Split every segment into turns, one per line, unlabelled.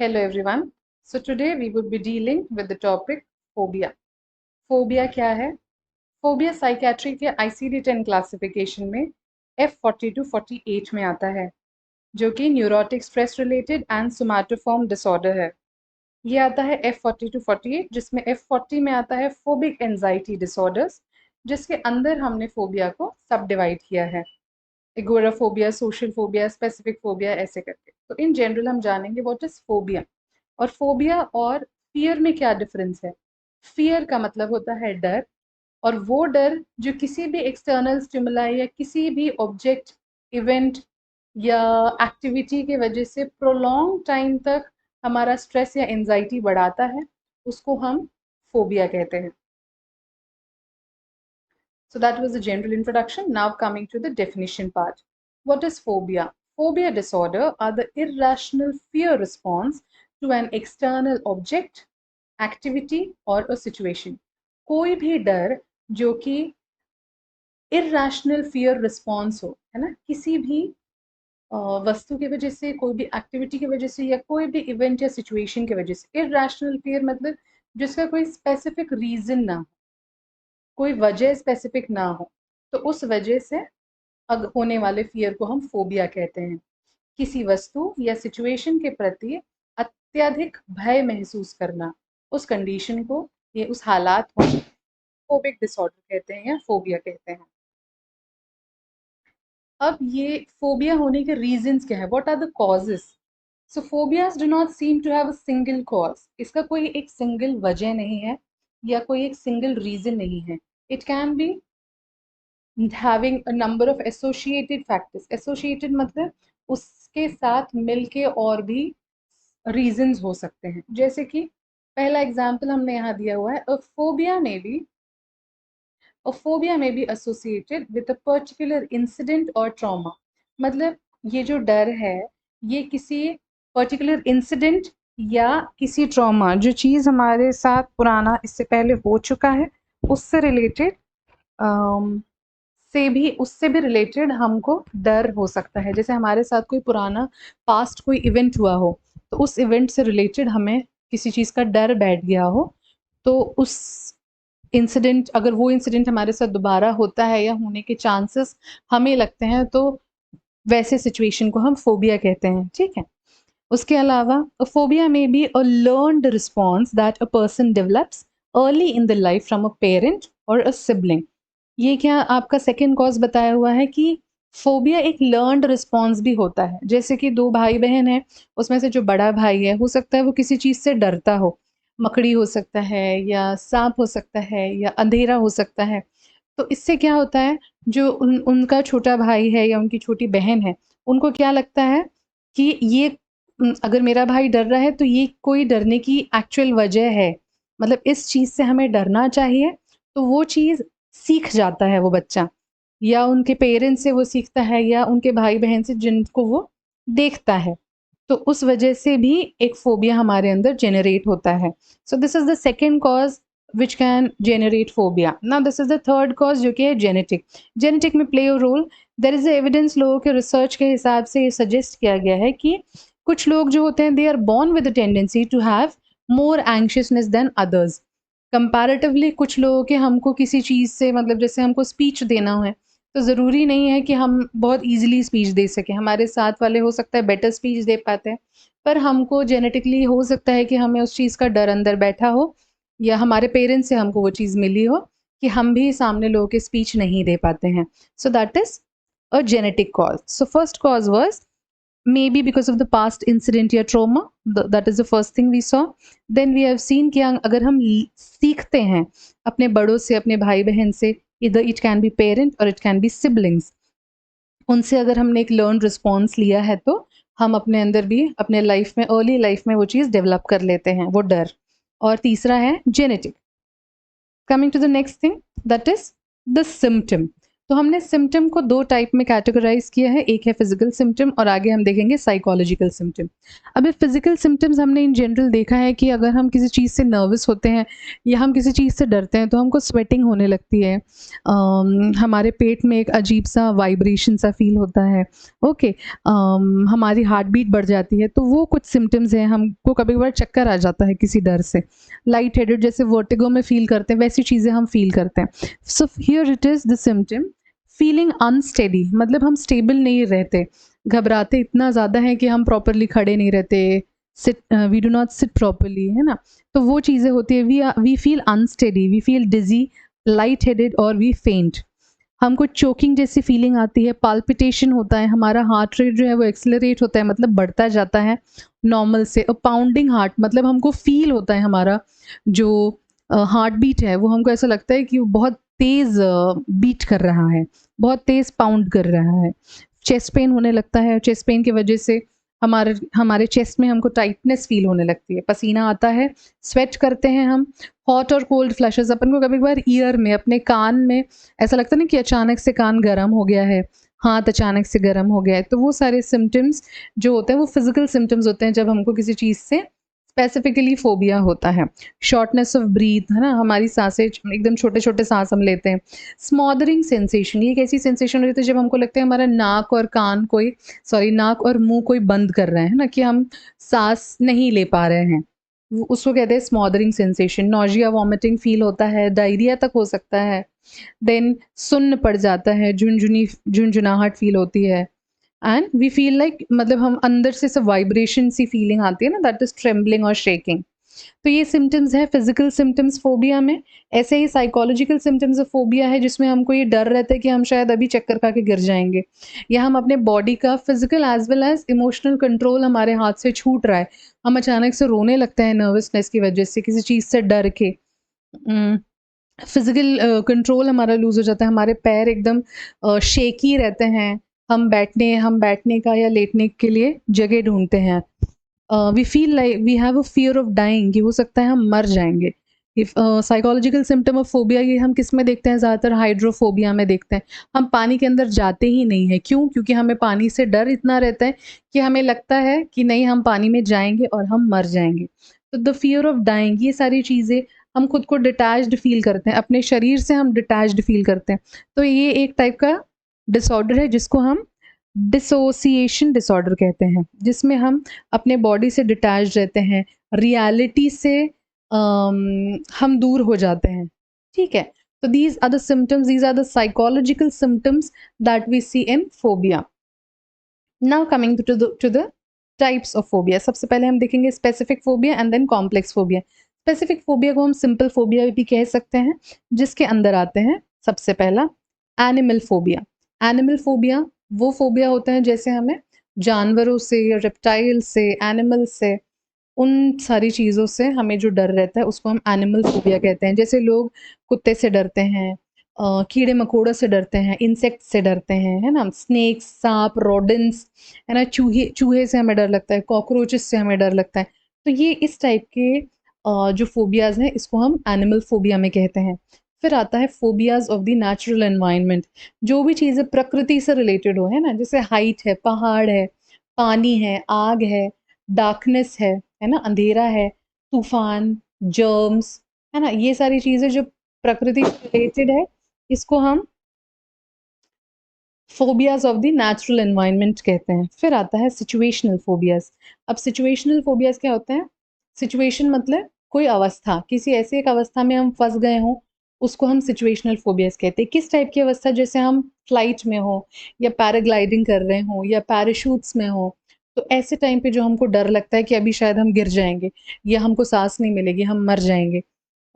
Hello everyone. So today we would be dealing with the topic phobia. Phobia क्या है? Phobia psychiatry के ICD-10 classification में F40 to 48 में आता है, जो कि neurotic stress related and somatoform disorder है। ये आता है F40 to 48, जिसमें F40 में आता है फोबिक एंजाइटी डिसऑर्डर्स, जिसके अंदर हमने फोबिया को सब डिवाइड किया है, agoraphobia, social phobia, specific phobia, ऐसे करके। तो इन जनरल हम जानेंगे व्हाट इज फोबिया। और फोबिया और फियर में क्या डिफरेंस है। फियर का मतलब होता है डर, और वो डर जो किसी भी एक्सटर्नल स्टिमुलाई या किसी भी ऑब्जेक्ट, इवेंट या एक्टिविटी के वजह से प्रोलॉन्ग टाइम तक हमारा स्ट्रेस या एंजाइटी बढ़ाता है, उसको हम फोबिया कहते हैं। So that was the general introduction. Now coming to the definition part. What is phobia? Phobia disorder are the irrational fear response to an external object, activity or a situation. कोई भी डर जो कि irrational fear response हो, है ना, किसी भी वस्तु की वजह से, कोई भी एक्टिविटी की वजह से, या कोई भी इवेंट या सिचुएशन की वजह से। इरैशनल फियर मतलब जिसका कोई स्पेसिफिक रीजन ना हो, कोई वजह स्पेसिफिक ना हो, तो उस वजह से होने वाले फियर को हम फोबिया कहते हैं। किसी वस्तु या सिचुएशन के प्रति अत्यधिक भय महसूस करना, उस कंडीशन को, ये उस हालात को फोबिक डिसऑर्डर कहते हैं या फोबिया कहते हैं। अब ये फोबिया होने के रीजंस क्या है, what are the causes. So phobias do not seem to have a single cause. इसका कोई एक सिंगल वजह नहीं है या कोई एक सिंगल रीजन नहीं है। It can be having a number of associated factors. Associated मतलब उसके साथ मिलके और भी reasons हो सकते हैं। जैसे कि पहला एग्जाम्पल हमने यहाँ दिया हुआ है, a phobia may be associated with a particular incident or trauma। मतलब ये जो डर है, ये किसी पर्टिकुलर इंसिडेंट या किसी ट्रॉमा, जो चीज़ हमारे साथ पुराना इससे पहले हो चुका है, उससे रिलेटेड उससे भी रिलेटेड हमको डर हो सकता है। जैसे हमारे साथ कोई पुराना पास्ट कोई इवेंट हुआ हो, तो उस इवेंट से रिलेटेड हमें किसी चीज़ का डर बैठ गया हो, तो उस इंसिडेंट, अगर वो इंसिडेंट हमारे साथ दोबारा होता है या होने के चांसेस हमें लगते हैं, तो वैसे सिचुएशन को हम फोबिया कहते हैं। ठीक है। उसके अलावा फोबिया में be a learned response that a person develops early in the life from a parent और अ सिबलिंग। ये क्या आपका सेकेंड कॉज बताया हुआ है कि फोबिया एक लर्नड रिस्पॉन्स भी होता है। जैसे कि दो भाई बहन हैं, उसमें से जो बड़ा भाई है, हो सकता है वो किसी चीज़ से डरता हो, मकड़ी हो सकता है या सांप हो सकता है या अंधेरा हो सकता है। तो इससे क्या होता है, जो उनका छोटा भाई है या उनकी छोटी बहन है, उनको क्या लगता है कि ये अगर मेरा भाई डर रहा है तो ये कोई डरने की एक्चुअल वजह है, मतलब इस चीज़ से हमें डरना चाहिए। तो वो चीज़ सीख जाता है वो बच्चा, या उनके पेरेंट्स से वो सीखता है, या उनके भाई बहन से जिनको वो देखता है। तो उस वजह से भी एक फोबिया हमारे अंदर जेनरेट होता है। So this is the second cause which can generate phobia. Now this is the third cause, जो कि है जेनेटिक। जेनेटिक में play a role. There is evidence, लोगों के रिसर्च के हिसाब से ये सजेस्ट किया गया है कि कुछ लोग जो होते हैं, they are born with the tendency to have more anxiousness than others. Comparatively कुछ लोगों के, हमको किसी चीज़ से, मतलब जैसे हमको स्पीच देना है, तो ज़रूरी नहीं है कि हम बहुत ईजिली स्पीच दे सकें। हमारे साथ वाले हो सकता है बेटर स्पीच दे पाते हैं, पर हमको जेनेटिकली हो सकता है कि हमें उस चीज़ का डर अंदर बैठा हो, या हमारे पेरेंट्स से हमको वो चीज़ मिली हो कि हम भी सामने लोगों के स्पीच नहीं दे पाते हैं। So that is a genetic cause. So first cause was maybe because of the past incident या trauma. That is the first thing we saw. Then we have seen कि अगर हम सीखते हैं अपने बड़ों से, अपने भाई बहन से, either it can be parent or it can be siblings, उनसे अगर हमने एक लर्न रिस्पॉन्स लिया है, तो हम अपने अंदर भी अपने लाइफ में, अर्ली लाइफ में वो चीज़ डेवलप कर लेते हैं, वो डर। और तीसरा है genetic. Coming to the next thing, that is the symptom. तो हमने सिम्पटम को 2 टाइप में कैटेगराइज़ किया है, एक है फिज़िकल सिम्पटम और आगे हम देखेंगे साइकोलॉजिकल सिम्पटम। अब ये फिज़िकल सिम्पटम्स हमने इन जनरल देखा है कि अगर हम किसी चीज़ से नर्वस होते हैं या हम किसी चीज़ से डरते हैं तो हमको स्वेटिंग होने लगती है। हमारे पेट में एक अजीब-सा वाइब्रेशन सा फ़ील होता है, ओके। हमारी हार्ट बीट बढ़ जाती है, तो वो कुछ सिम्पटम्स हैं, हमको कभी-कभार चक्कर आ जाता है किसी डर से। लाइट हेडेड जैसे वर्टिगो में फ़ील करते हैं, वैसी चीज़ें हम फ़ील करते हैं। So here it is the symptom feeling unsteady, मतलब हम स्टेबल नहीं रहते, घबराते इतना ज़्यादा है कि हम प्रॉपरली खड़े नहीं रहते, we do not sit properly, है ना? तो वो चीज़ें होती है, we feel unsteady, we feel dizzy, light headed और वी फेंट। हमको चोकिंग जैसी फीलिंग आती है, पाल्पिटेशन होता है, हमारा हार्ट रेट जो है वो एक्सेलरेट होता है, मतलब बढ़ता जाता है नॉर्मल से। पाउंडिंग हार्ट, मतलब हमको फील होता है हमारा जो हार्ट बीट है वो हमको ऐसा लगता है कि वो बहुत तेज़ बीट कर रहा है, बहुत तेज़ पाउंड कर रहा है। चेस्ट पेन होने लगता है, चेस्ट पेन की वजह से हमारे हमारे चेस्ट में हमको टाइटनेस फ़ील होने लगती है, पसीना आता है, स्वेट करते हैं हम। हॉट और कोल्ड फ्लशेज़, अपन को कभी-कभार ईयर में, अपने कान में ऐसा लगता है ना कि अचानक से कान गरम हो गया है, हाथ अचानक से गरम हो गया है। तो वो सारे सिम्पटम्स जो होते हैं वो फिज़िकल सिम्पटम्स होते हैं जब हमको किसी चीज़ से स्पेसिफिकली फ़ोबिया होता है। शॉर्टनेस ऑफ ब्रीथ, है ना? हमारी साँसें एकदम छोटे-छोटे साँस हम लेते हैं। स्मॉदरिंग सेंसेशन, ये एक ऐसी सेंसेशन होती है जब हमको लगता है हमारा नाक और मुँह कोई बंद कर रहा है ना? कि हम साँस नहीं ले पा रहे हैं। वो उसको कहते हैं स्मॉदरिंग सेंसेशन। नॉज़िया, वॉमिटिंग फ़ील होता है, डायरिया तक हो सकता है। देन सुन्न पड़ जाता है, झुनझुनाहट फ़ील होती है। एंड वी फील लाइक, मतलब हम अंदर से सब वाइब्रेशन सी फीलिंग आती है ना, दैट इज ट्रेम्बलिंग और शेकिंग। तो ये सिम्टम्स है फिजिकल सिम्टम्स फोबिया में। ऐसे ही साइकोलॉजिकल सिम्टम्स ऑफ फोबिया है जिसमें हमको ये डर रहता है कि हम शायद अभी चक्कर खा के गिर जाएंगे, या हम अपने बॉडी का physical as well as emotional control हमारे हाथ से छूट रहा है। हम अचानक से रोने लगते हैं नर्वसनेस की वजह से, किसी चीज़ से डर के। फिजिकल कंट्रोल हमारा लूज़ हो जाता है, हमारे पैर एकदम शेकी रहते हैं। हम बैठने का या लेटने के लिए जगह ढूँढते हैं। We feel like we have a fear of dying, कि हो सकता है हम मर जाएँगे। If psychological symptom of phobia ये हम किस में देखते हैं, ज़्यादातर हाइड्रोफ़ोबिया में देखते हैं। हम पानी के अंदर जाते ही नहीं हैं, क्यों? क्योंकि हमें पानी से डर इतना रहता है कि हमें लगता है कि नहीं, हम पानी में जाएँगे और हम मर जाएँगे। तो द फ़ियर ऑफ डाइंग, ये सारी चीज़ें, हम खुद को डिटैच्ड फ़ील करते हैं, अपने शरीर से हम डिटैच्ड फ़ील करते हैं। तो ये एक टाइप का डिसऑर्डर है जिसको हम डिसोसिएशन डिसऑर्डर कहते हैं, जिसमें हम अपने बॉडी से डिटैच्ड रहते हैं, रियलिटी से हम दूर हो जाते हैं, ठीक है? तो these are the symptoms, these are the psychological symptoms that we see in phobia. Now coming to the types of phobia. सबसे पहले हम देखेंगे specific phobia and then complex phobia. Specific phobia को हम सिंपल फोबिया भी कह सकते हैं, जिसके अंदर आते हैं सबसे पहला एनिमल फोबिया। एनिमल फोबिया वो फोबिया होता है जैसे हमें जानवरों से, रेप्टाइल से, एनिमल से, उन सारी चीज़ों से हमें जो डर रहता है उसको हम एनिमल फोबिया कहते हैं। जैसे लोग कुत्ते से डरते हैं, कीड़े-मकोड़ों से डरते हैं, इंसेक्ट से डरते हैं, है ना? स्नेक्स, साँप, रोडेंट्स, है ना? चूहे चूहे से हमें डर लगता है, कॉकरोचेस से हमें डर लगता है। तो ये इस टाइप के जो फोबियाज़ हैं इसको हम एनिमल फोबिया में कहते हैं। फिर आता है phobias of the natural environment. जो भी चीज़ें प्रकृति से रिलेटेड हो, है ना? जैसे हाइट है, पहाड़ है, पानी है, आग है, डार्कनेस है ना? अंधेरा है, तूफ़ान, जर्म्स, है ना? ये सारी चीज़ें जो प्रकृति से रिलेटेड है, इसको हम phobias of the natural environment कहते हैं। फिर आता है सिचुएशनल फोबियाज़। अब सिचुएशनल फोबियाज़ क्या होते हैं? सिचुएशन मतलब कोई अवस्था, किसी ऐसी एक अवस्था में हम फँस गए हों, उसको हम सिचुएशनल फोबियाज़ कहते हैं। किस टाइप की अवस्था? जैसे हम फ्लाइट में हों, या पैराग्लाइडिंग कर रहे हों, या पैराशूट्स में हों, तो ऐसे टाइम पे जो हमको डर लगता है कि अभी शायद हम गिर जाएँगे, या हमको साँस नहीं मिलेगी, हम मर जाएँगे।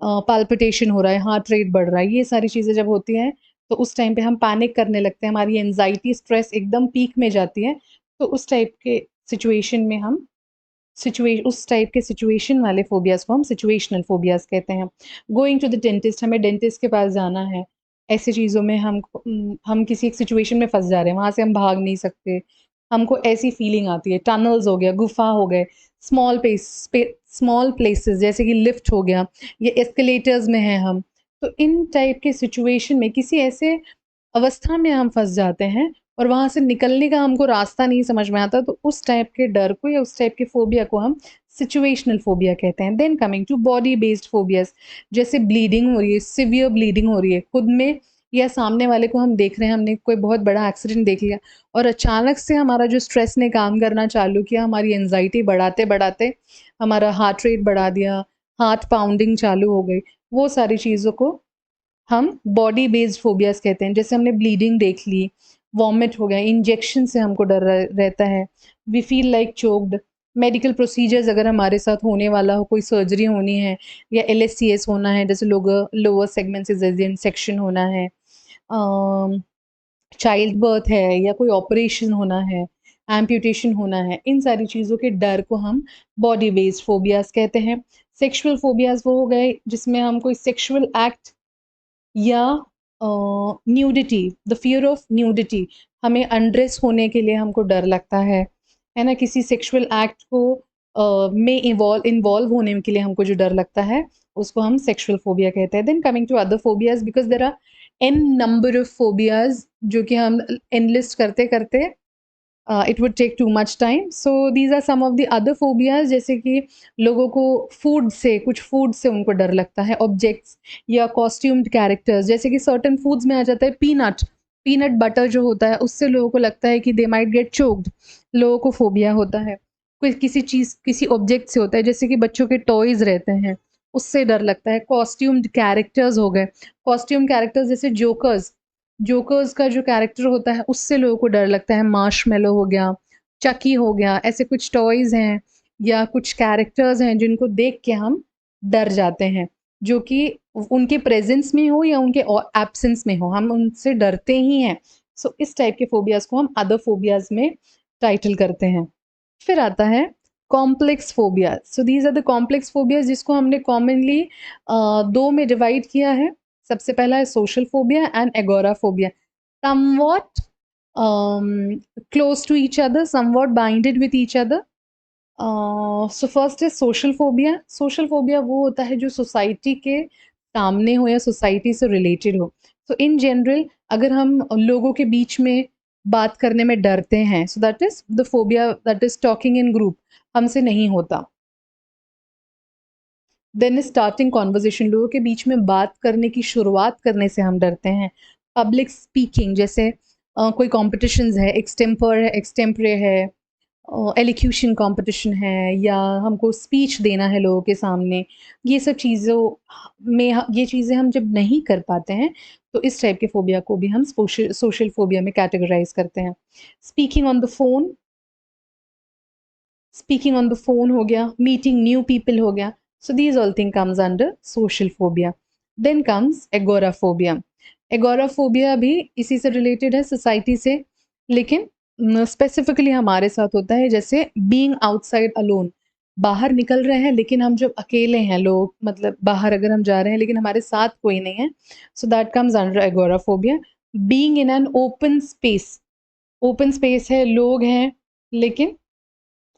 पाल्पिटेशन हो रहा है, हार्ट रेट बढ़ रहा है, ये सारी चीज़ें जब होती हैं, तो उस टाइम पे हम पैनिक करने लगते हैं, हमारी एंग्ज़ायटी, स्ट्रेस एकदम पीक में जाती है। तो उस टाइप के सिचुएशन में हम उस टाइप के सिचुएशन वाले फ़ोबियाज़ को हम सिचुएशनल फ़ोबियाज़ कहते हैं। गोइंग टू द डेंटिस्ट, हमें डेंटिस्ट के पास जाना है, ऐसी चीज़ों में हम किसी एक सिचुएशन में फँस जा रहे हैं, वहाँ से हम भाग नहीं सकते, हमको ऐसी फीलिंग आती है। टनल्स हो गया, गुफ़ा हो गए, स्मॉल प्लेसेस जैसे कि लिफ्ट हो गया, या एस्केलेटर्स में हैं हम। तो इन टाइप के सिचुएशन में किसी ऐसे अवस्था में हम फँस जाते हैं और वहाँ से निकलने का हमको रास्ता नहीं समझ में आता, तो उस टाइप के डर को या उस टाइप के फ़ोबिया को हम सिचुएशनल फ़ोबिया कहते हैं। Then coming to body based phobias, जैसे ब्लीडिंग हो रही है, सिवियर ब्लीडिंग हो रही है, खुद में या सामने वाले को हम देख रहे हैं, हमने कोई बहुत बड़ा एक्सीडेंट देख लिया और अचानक से हमारा जो स्ट्रेस ने काम करना चालू किया, हमारी एंग्ज़ायटी बढ़ाते-बढ़ाते हमारा हार्ट रेट बढ़ा दिया, हार्ट पाउंडिंग चालू हो गई। वो सारी चीज़ों को हम बॉडी बेस्ड फोबियाज़ कहते हैं। जैसे हमने ब्लीडिंग देख ली, वॉमिट हो गया, इंजेक्शन से हमको डर रहता है, we feel like choked, medical procedures अगर हमारे साथ होने वाला हो, कोई सर्जरी होनी है या एलएससीएस होना है, जैसे लोअर सेगमेंट सिज़ेरियन सेक्शन होना है, चाइल्ड बर्थ है या कोई ऑपरेशन होना है, एम्पुटेशन होना है, इन सारी चीज़ों के डर को हम बॉडी बेस्ड फोबियाज़ कहते हैं। सेक्सुअल फोबियाज़ वो हो गए जिसमें हम कोई सेक्सुअल एक्ट या nudity, the fear of nudity, हमें अनड्रेस होने के लिए हमको डर लगता है ना? किसी सेक्सुअल एक्ट को में इन्वॉल्व होने के लिए हमको जो डर लगता है, उसको हम सेक्सुअल फोबिया कहते हैं। Then coming to other phobias, because there are an number of phobias जो कि हम एनलिस्ट करते-करते it would take too much time. So these are some of the other phobias, जैसे कि लोगों को कुछ फूड से उनको डर लगता है, ऑब्जेक्ट्स या कॉस्ट्यूम्ड कैरेक्टर्स, जैसे कि सर्टेन फूड्स में आ जाता है पीनट बटर जो होता है, उससे लोगों को लगता है कि दे माइट गेट चोक्ड, लोगों को फोबिया होता है। कोई किसी ऑब्जेक्ट से होता है, जैसे कि बच्चों के टॉयज़ रहते हैं, उससे डर लगता है। कॉस्ट्यूम्ड कैरेक्टर्स हो गए, कॉस्ट्यूम कैरेक्टर्स जैसे जोकर्स का जो कैरेक्टर होता है, उससे लोगों को डर लगता है। मार्शमैलो हो गया, चकी हो गया, ऐसे कुछ टॉयज़ हैं या कुछ कैरेक्टर्स हैं जिनको देख के हम डर जाते हैं, जो कि उनके प्रेज़ेंस में हो या उनके एब्सेंस में हो, हम उनसे डरते ही हैं। सो इस टाइप के फ़ोबियाज़ को हम अदर फ़ोबियाज़ में टाइटल करते हैं। फिर आता है complex phobia. So these are the complex phobias जिसको हमने कॉमनली 2 में डिवाइड किया है। सबसे पहला है social phobia and agoraphobia. Somewhat close to each other, somewhat binded with each other. So first is social phobia. Social phobia वो होता है जो सोसाइटी के सामने हो या सोसाइटी से रिलेटेड हो। सो इन जनरल अगर हम लोगों के बीच में बात करने में डरते हैं, so that is the phobia that is talking in group, हमसे नहीं होता। देन इज़ स्टार्टिंग कन्वर्सेशन, लोगों के बीच में बात करने की शुरुआत करने से हम डरते हैं। पब्लिक स्पीकिंग, जैसे कोई कॉम्पिटिशन्स है, एक्सटेम्परे है, एलोक्यूशन कॉम्पिटिशन है या हमको स्पीच देना है लोगों के सामने, ये सब चीज़ों में ये चीज़ें हम जब नहीं कर पाते हैं, तो इस टाइप के फ़ोबिया को भी हम सोशल फ़ोबिया में कैटेगराइज़ करते हैं। Speaking on the phone speaking on the phone हो गया, मीटिंग न्यू पीपल हो गया, so these all thing comes under social phobia. Then comes agoraphobia. Agoraphobia भी इसी से रिलेटेड है, सोसाइटी से, लेकिन स्पेसिफिकली हमारे साथ होता है, जैसे बीइंग आउटसाइड अलोन, बाहर निकल रहे हैं लेकिन हम जब अकेले हैं, लोग मतलब बाहर अगर हम जा रहे हैं लेकिन हमारे साथ कोई नहीं है, so that comes under agoraphobia. Being in an open space है, लोग हैं, लेकिन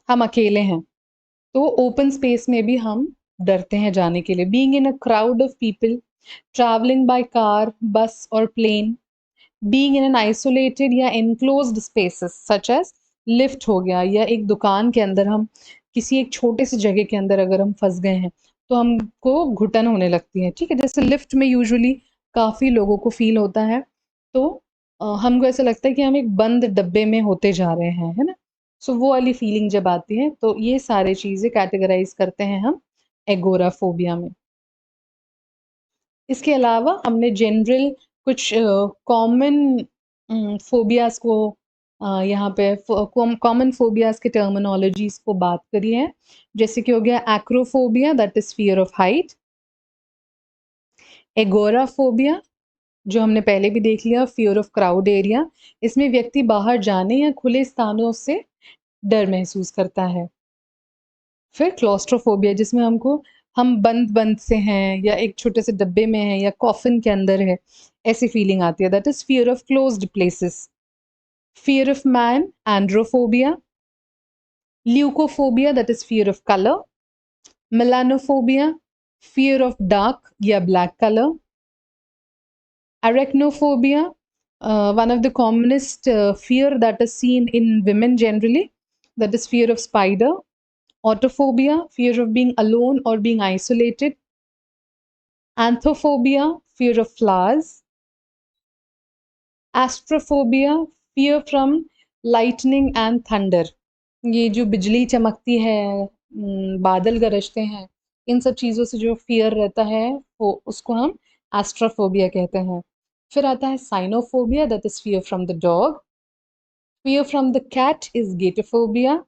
हम अकेले हैं, तो ओपन स्पेस में भी हम डरते हैं जाने के लिए। Being in a crowd of people, travelling by car, bus और plane, being in an isolated या enclosed spaces such as lift हो गया, या एक दुकान के अंदर हम किसी एक छोटे से जगह के अंदर अगर हम फँस गए हैं, तो हमको घुटन होने लगती है, ठीक है? जैसे लिफ्ट में यूजुअली काफ़ी लोगों को फ़ील होता है, तो हमको ऐसा लगता है कि हम एक बंद डब्बे में होते जा रहे हैं, है ना? सो वो वाली फ़ीलिंग जब आती है, तो ये सारी चीज़ें कैटेगराइज़ करते हैं हम एगोराफ़ोबिया में। इसके अलावा हमने जनरल कुछ कॉमन फ़ोबियाज़ को यहाँ पे कॉमन फ़ोबियाज़ के टर्मिनोलॉजीज़ को बात करी है। जैसे कि हो गया acrophobia, that is fear of height. Agoraphobia, जो हमने पहले भी देख लिया, फ़ियर ऑफ क्राउड एरिया। इसमें व्यक्ति बाहर जाने या खुले स्थानों से डर महसूस करता है। फिर क्लॉस्ट्रोफोबिया, जिसमें हम बंद-बंद से हैं या एक छोटे से डब्बे में हैं या कॉफ़िन के अंदर है, ऐसी फ़ीलिंग आती है, that is fear of closed places. Fear of man, androphobia. Leucophobia, that is fear of colour. Melanophobia, fear of dark या black colour. Arachnophobia, One of the commonest fear that is seen in women generally, that is fear of spider. Autophobia, fear of being alone or being isolated. Anthophobia, fear of flowers. Astrophobia, fear from lightning and thunder. ये जो बिजली चमकती है, बादल गरजते हैं, इन सब चीज़ों से जो फियर रहता है वो उसको हम एस्ट्रोफोबिया कहते हैं। फिर आता है cynophobia, that is fear from the dog. Fear from the cat is gatophobia.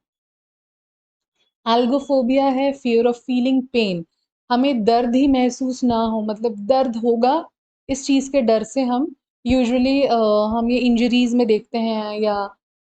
Algophobia है फियर ऑफ फीलिंग पेन, हमें दर्द ही महसूस ना हो, मतलब दर्द होगा इस चीज़ के डर से हम यूजुअली हम ये इंजरीज में देखते हैं, या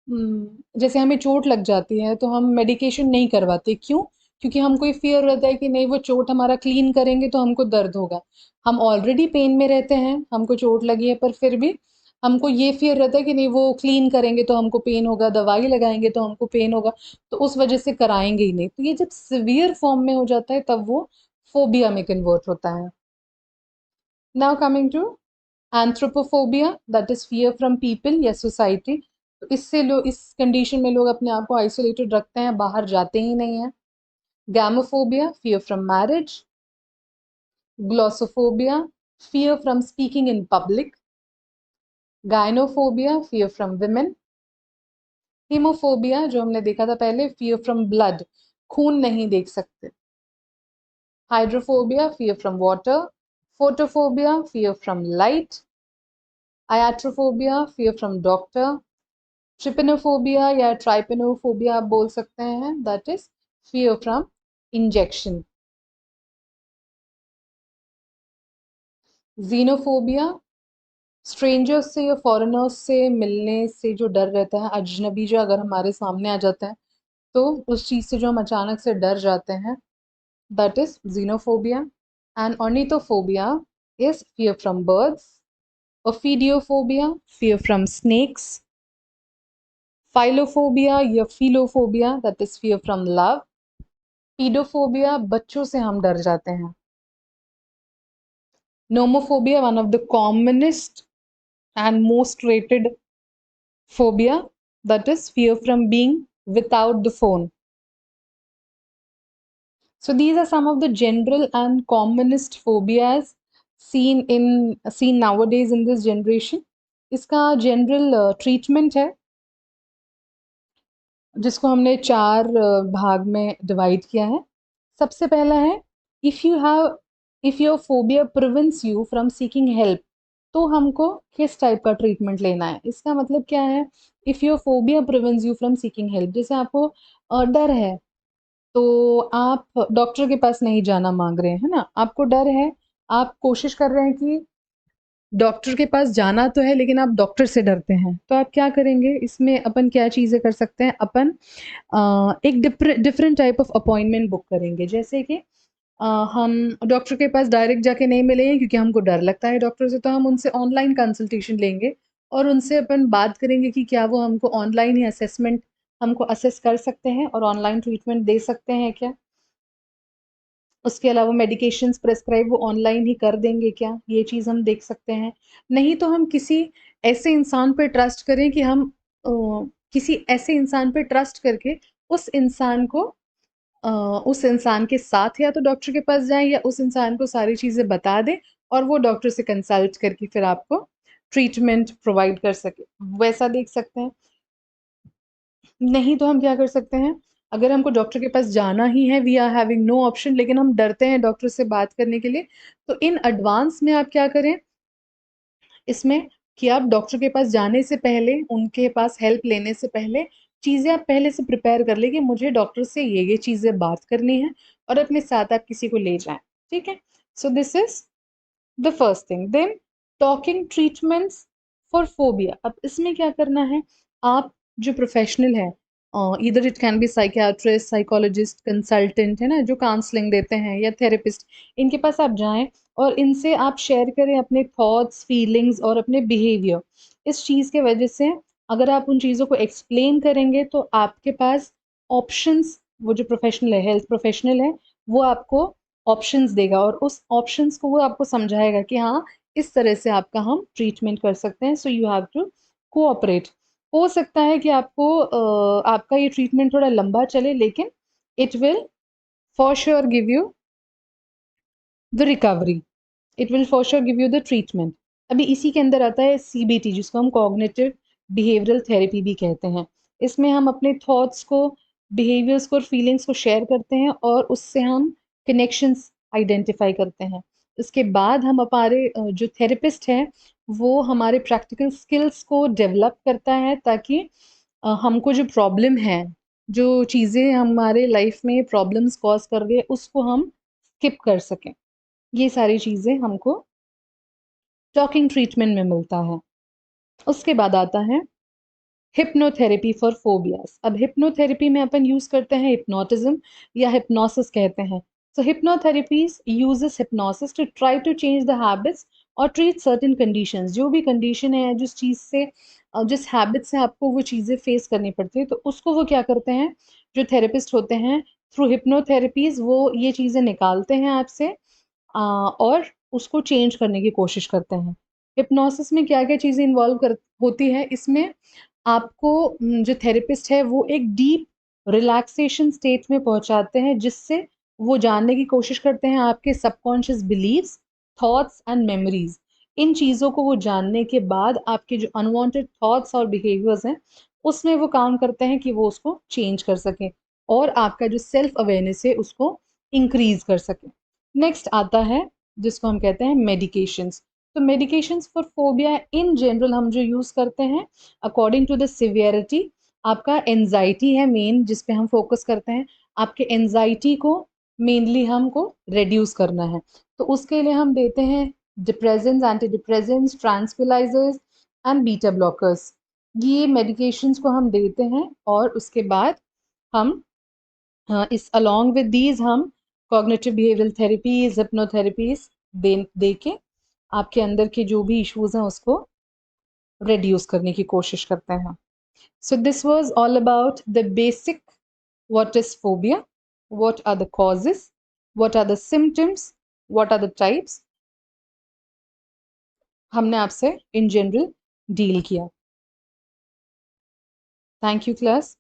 जैसे हमें चोट लग जाती है तो हम मेडिकेशन नहीं करवाते, क्यों? क्योंकि हमको ये फियर रहता है कि नहीं वो चोट हमारा क्लीन करेंगे तो हमको दर्द होगा। हम ऑलरेडी पेन में रहते हैं, हमको चोट लगी है, पर फिर भी हमको ये फियर रहता है कि नहीं वो क्लीन करेंगे तो हमको पेन होगा, दवाई लगाएंगे तो हमको पेन होगा, तो उस वजह से कराएंगे ही नहीं। तो ये जब सिवियर फॉर्म में हो जाता है तब वो फोबिया में कन्वर्ट होता है। Now coming to anthropophobia, that is fear from people या सोसाइटी। तो इससे लोग, इस कंडीशन में लोग अपने आप को आइसोलेटेड रखते हैं, बाहर जाते ही नहीं है। Gamophobia, fear from marriage. Glossophobia, fear from speaking in public. Gynophobia, fear from women. Haemophobia, जो हमने देखा था पहले, फियर फ्रॉम ब्लड, खून नहीं देख सकते। Hydrophobia, fear from water. Photophobia, fear from light. Iatrophobia, fear from doctor. Trypanophobia या ट्राइपेनोफोबिया आप बोल सकते हैं, that is fear from injection. Xenophobia, strangers से या फॉरेनर्स से मिलने से जो डर रहता है, अजनबी जो अगर हमारे सामने आ जाता है तो उस चीज़ से जो हम अचानक से डर जाते हैं, that is xenophobia. And ornithophobia is fear from birds. Ophidiophobia, fear from snakes. Philophobia या philophobia, that is fear from love. Pedophobia, बच्चों से हम डर जाते हैं। Nomophobia, one of the commonest and most rated phobia, that is fear from being without the phone. So these are some of the general and commonest phobias seen nowadays in this generation. इसका general treatment है जिसको हमने 4 भाग में divide किया है। सबसे पहला है, if your phobia prevents you from seeking help, तो हमको किस टाइप का ट्रीटमेंट लेना है। इसका मतलब क्या है, if your phobia prevents you from seeking help, जैसे आपको डर है तो आप डॉक्टर के पास नहीं जाना मांग रहे हैं, है ना? आपको डर है, आप कोशिश कर रहे हैं कि डॉक्टर के पास जाना तो है लेकिन आप डॉक्टर से डरते हैं, तो आप क्या करेंगे? इसमें अपन क्या चीज़ें कर सकते हैं, अपन एक different type of appointment book करेंगे। जैसे कि हम डॉक्टर के पास डायरेक्ट जाके नहीं मिलेंगे क्योंकि हमको डर लगता है डॉक्टर से, तो हम उनसे ऑनलाइन कंसल्टेशन लेंगे और उनसे अपन बात करेंगे कि क्या वो हमको ऑनलाइन ही असेसमेंट हमको असेस कर सकते हैं और ऑनलाइन ट्रीटमेंट दे सकते हैं क्या? उसके अलावा मेडिकेशंस प्रेस्क्राइब वो ऑनलाइन ही कर देंगे क्या? ये चीज़ हम देख सकते हैं। नहीं तो हम किसी ऐसे इंसान पे ट्रस्ट करें कि हम अ, किसी ऐसे इंसान पे ट्रस्ट करके उस इंसान को उस इंसान के साथ या तो डॉक्टर के पास जाएँ या उस इंसान को सारी चीज़ें बता दें और वो डॉक्टर से कंसल्ट करके फिर आपको ट्रीटमेंट प्रोवाइड कर सके। वैसा देख सकते हैं। नहीं तो हम क्या कर सकते हैं, अगर हमको डॉक्टर के पास जाना ही है, we are having no option, लेकिन हम डरते हैं डॉक्टर से बात करने के लिए, तो इन एडवांस में आप क्या करें इसमें, कि आप डॉक्टर के पास जाने से पहले, उनके पास हेल्प लेने से पहले, चीज़ें आप पहले से प्रिपेयर कर लें कि मुझे डॉक्टर से ये चीज़ें बात करनी है और अपने साथ आप किसी को ले जाएँ, ठीक है? So this is the first thing. Then talking treatments for phobia. अब इसमें क्या करना है, आप जो प्रोफेशनल है, इधर it can be psychiatrist, psychologist, consultant, है ना, जो काउंसलिंग देते हैं, या थेरेपिस्ट, इनके पास आप जाएं और इनसे आप शेयर करें अपने थॉट्स, फीलिंग्स और अपने बिहेवियर। इस चीज़ के वजह से अगर आप उन चीज़ों को एक्सप्लेन करेंगे तो आपके पास ऑप्शंस, वो जो प्रोफेशनल है, हेल्थ प्रोफेशनल है, वो आपको ऑप्शंस देगा और उस ऑप्शंस को वो आपको समझाएगा कि हाँ, इस तरह से आपका हम ट्रीटमेंट कर सकते हैं। So you have to cooperate. हो सकता है कि आपको आपका ये ट्रीटमेंट थोड़ा लंबा चले, लेकिन it will for sure give you the recovery, it will for sure give you the treatment. अभी इसी के अंदर आता है CBT, जिसको हम कॉग्निटिव बिहेवियरल थेरेपी भी कहते हैं। इसमें हम अपने थॉट्स को, बिहेवियर्स को और फीलिंग्स को शेयर करते हैं और उससे हम कनेक्शंस आइडेंटिफाई करते हैं। इसके बाद हम हमारे जो थेरेपिस्ट है वो हमारे प्रैक्टिकल स्किल्स को डेवलप करता है, ताकि हमको जो प्रॉब्लम है, जो चीज़ें हमारे लाइफ में प्रॉब्लम्स कॉज कर रही है, उसको हम स्किप कर सकें। ये सारी चीज़ें हमको टॉकिंग ट्रीटमेंट में मिलता है। उसके बाद आता है हिप्नोथेरेपी फॉर फोबियाज। अब हिप्नोथेरेपी में अपन यूज करते हैं हिप्नोटिज्म या हिप्नोसिस कहते हैं। So hypnotherapies uses hypnosis to try to change the habits और ट्रीट सर्टेन कंडीशंस। जो भी कंडीशन है, जिस चीज़ से जिस हैबिट से आपको वो चीज़ें फेस करनी पड़ती है, तो उसको वो क्या करते हैं, जो थेरेपिस्ट होते हैं, थ्रू हिप्नोथेरेपीज वो ये चीज़ें निकालते हैं आपसे और उसको चेंज करने की कोशिश करते हैं। हिप्नोसिस में क्या-क्या चीज़ें इन्वॉल्व कर होती है, इसमें आपको जो थेरेपिस्ट है वो एक डीप रिलैक्सेशन स्टेट में पहुँचाते हैं, जिससे वो जानने की कोशिश करते हैं आपके subconscious beliefs, thoughts and memories. इन चीज़ों को वो जानने के बाद आपके जो अनवांटेड थॉट्स और बिहेवियर्स हैं, उसमें वो काम करते हैं कि वो उसको चेंज कर सकें और आपका जो सेल्फ अवेयरनेस है उसको इंक्रीज़ कर सकें। नेक्स्ट आता है जिसको हम कहते हैं मेडिकेशंस। तो medications for phobia in general हम जो यूज़ करते हैं अकॉर्डिंग टू द सिवियरिटी, आपका एंजाइटी है मेन जिस पे हम फोकस करते हैं। आपके एंजाइटी को मेनली हमको रिड्यूस करना है, तो उसके लिए हम देते हैं depressants, anti depressants, tranquillisers and beta blockers. ये मेडिकेशंस को हम देते हैं और उसके बाद हम इस अलोंग विद दीज हम कॉग्निटिव बिहेवियरल थेरेपीज, हिप्नोथेरेपीज दे के आपके अंदर के जो भी इश्यूज हैं उसको रिड्यूस करने की कोशिश करते हैं। So this was all about the basic, what is phobia, what are the causes, what are the symptoms, what are the types. हमने आपसे इन जनरल डील किया। Thank you class.